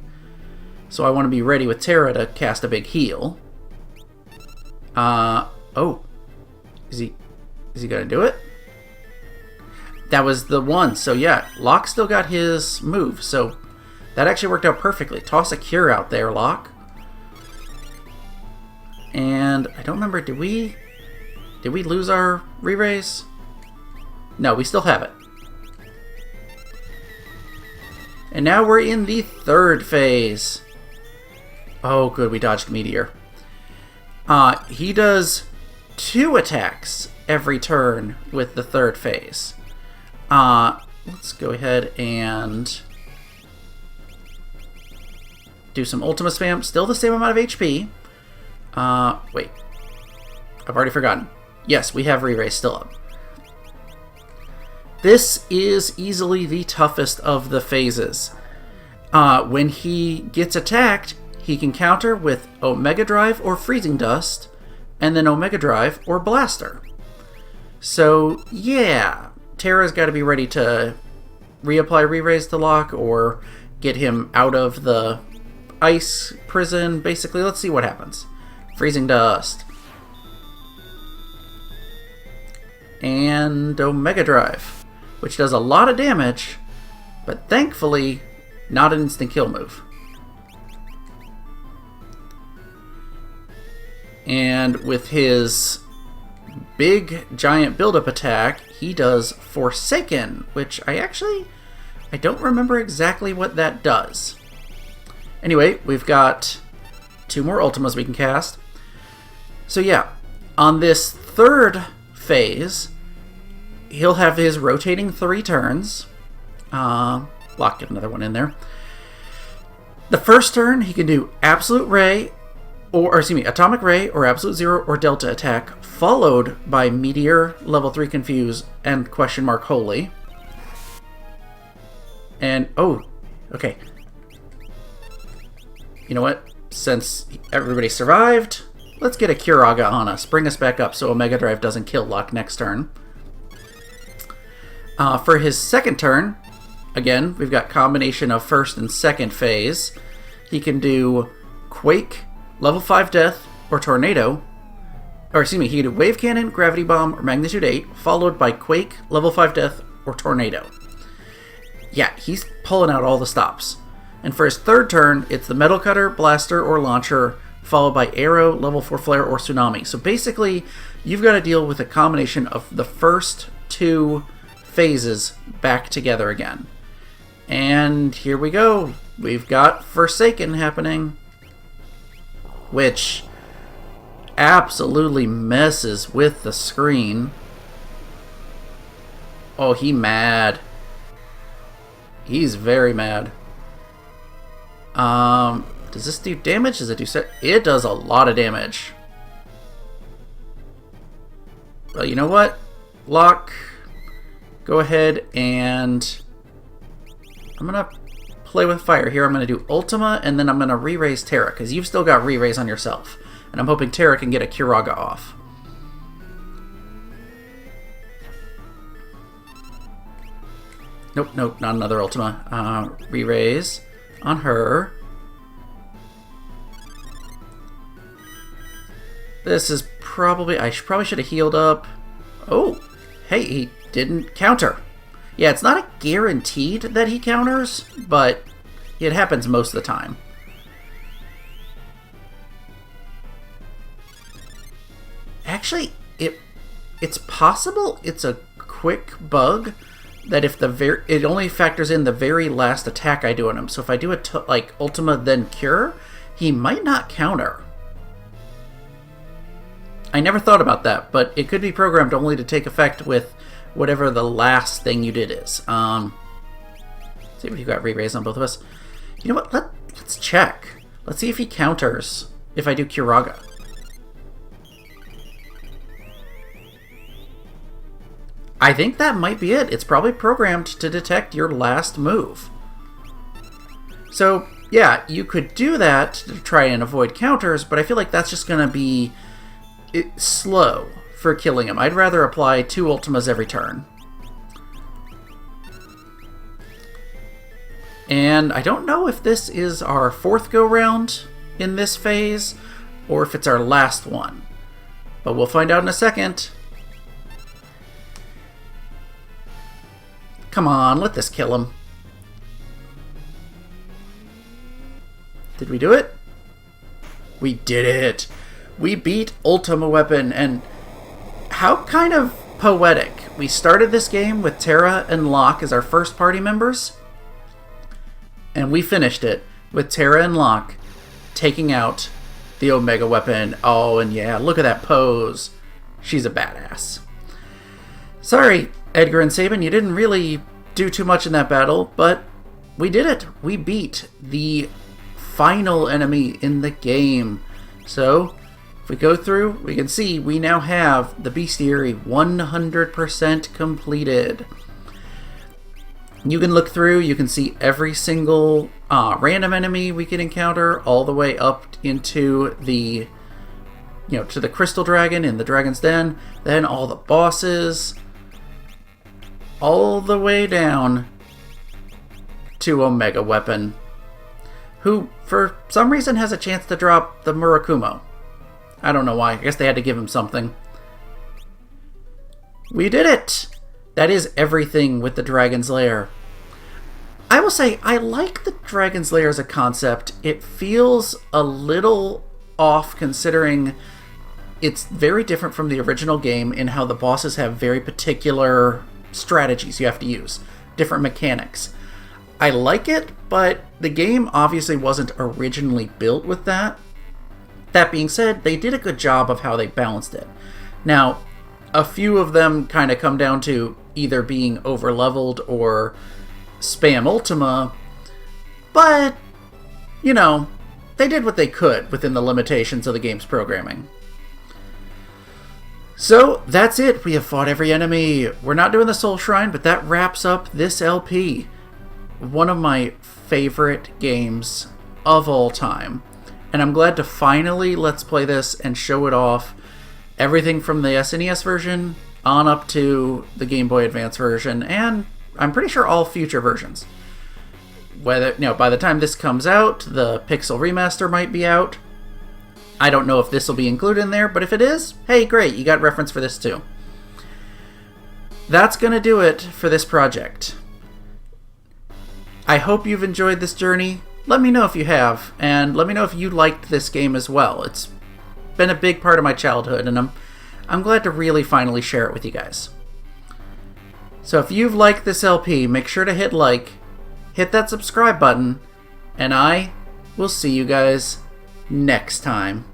So I want to be ready with Terra to cast a big heal. Oh. Is he going to do it? That was the one. So yeah, Locke still got his move. So that actually worked out perfectly. Toss a Cure out there, Locke. And I don't remember, did we lose our re-raise? No, we still have it. And now we're in the third phase. Oh good, we dodged Meteor. He does 2 attacks every turn with the third phase. Let's go ahead and do some Ultima spam. Still the same amount of HP. Wait. I've already forgotten. Yes, we have re-raise still up. This is easily the toughest of the phases. When he gets attacked, he can counter with Omega Drive or Freezing Dust, and then Omega Drive or Blaster. So, yeah. Terra's got to be ready to reapply re-raise to Locke or get him out of the ice prison. Basically, let's see what happens. Freezing Dust. And Omega Drive, which does a lot of damage, but thankfully not an instant kill move. And with his big giant build-up attack, he does Forsaken, which I don't remember exactly what that does. Anyway, we've got 2 more Ultimas we can cast. So yeah, on this third phase, he'll have his rotating 3 turns. Lock, get another one in there. The first turn, he can do Absolute Ray, or excuse me, Atomic Ray, or Absolute Zero, or Delta attack, followed by Meteor, Level 3 Confuse, and Question Mark Holy. And, oh, okay. You know what? Since everybody survived, let's get a Curaga on us. Bring us back up so Omega Drive doesn't kill Locke next turn. For his second turn, again, we've got combination of first and second phase. He can do Quake, Level 5 Death, or Tornado. Or excuse me, he can do Wave Cannon, Gravity Bomb, or Magnitude 8, followed by Quake, Level 5 Death, or Tornado. Yeah, he's pulling out all the stops. And for his third turn, it's the Metal Cutter, Blaster, or Launcher, followed by Arrow, Level 4 Flare, or Tsunami. So basically, you've got to deal with a combination of the first 2 phases back together again. And here we go. We've got Forsaken happening, which absolutely messes with the screen. Oh, he mad. He's very mad. Does this do damage? Does it do set? It does a lot of damage. Well, you know what? Locke, go ahead and I'm gonna play with fire here. I'm gonna do Ultima and then I'm gonna re-raise Terra because you've still got re-raise on yourself. And I'm hoping Terra can get a Kiraga off. Nope, nope, not another Ultima. Re-raise on her. This is probably... I probably should have healed up. Oh, hey, he didn't counter. Yeah, it's not a guaranteed that he counters, but it happens most of the time. Actually, it's possible it's a quick bug that if it only factors in the very last attack I do on him. So if I do like Ultima then Cure, he might not counter. I never thought about that, but it could be programmed only to take effect with whatever the last thing you did is. See if you got re-raise on both of us. You know what? Let's check. Let's see if he counters if I do Kiraga. I think that might be it. It's probably programmed to detect your last move. So, yeah, you could do that to try and avoid counters, but I feel like that's just going to be slow for killing him. I'd rather apply 2 Ultimas every turn. And I don't know if this is our 4th go-round in this phase, or if it's our last one. But we'll find out in a second. Come on, let this kill him. Did we do it? We did it! We beat Ultima Weapon, and how kind of poetic. We started this game with Terra and Locke as our first party members, and we finished it with Terra and Locke taking out the Omega Weapon. Oh, and yeah, look at that pose. She's a badass. Sorry, Edgar and Sabin, you didn't really do too much in that battle, but we did it. We beat the final enemy in the game. So, if we go through, we can see we now have the Bestiary 100% completed. You can look through, you can see every single random enemy we can encounter, all the way up into the, to the Crystal Dragon in the Dragon's Den, then all the bosses, all the way down to Omega Weapon, who, for some reason, has a chance to drop the Murakumo. I don't know why. I guess they had to give him something. We did it! That is everything with the Dragon's Lair. I will say, I like the Dragon's Lair as a concept. It feels a little off considering it's very different from the original game in how the bosses have very particular strategies you have to use, different mechanics. I like it, but the game obviously wasn't originally built with that. That being said, they did a good job of how they balanced it. Now, a few of them kind of come down to either being over-leveled or spam Ultima, but, they did what they could within the limitations of the game's programming. So, that's it. We have fought every enemy. We're not doing the Soul Shrine, but that wraps up this LP. One of my favorite games of all time. And I'm glad to finally let's play this and show it off. Everything from the SNES version on up to the Game Boy Advance version, and I'm pretty sure all future versions. Whether, by the time this comes out, the Pixel Remaster might be out. I don't know if this will be included in there, but if it is, hey, great, you got reference for this too. That's going to do it for this project. I hope you've enjoyed this journey. Let me know if you have, and let me know if you liked this game as well. It's been a big part of my childhood, and I'm glad to really finally share it with you guys. So if you've liked this LP, make sure to hit like, hit that subscribe button, and I will see you guys next time.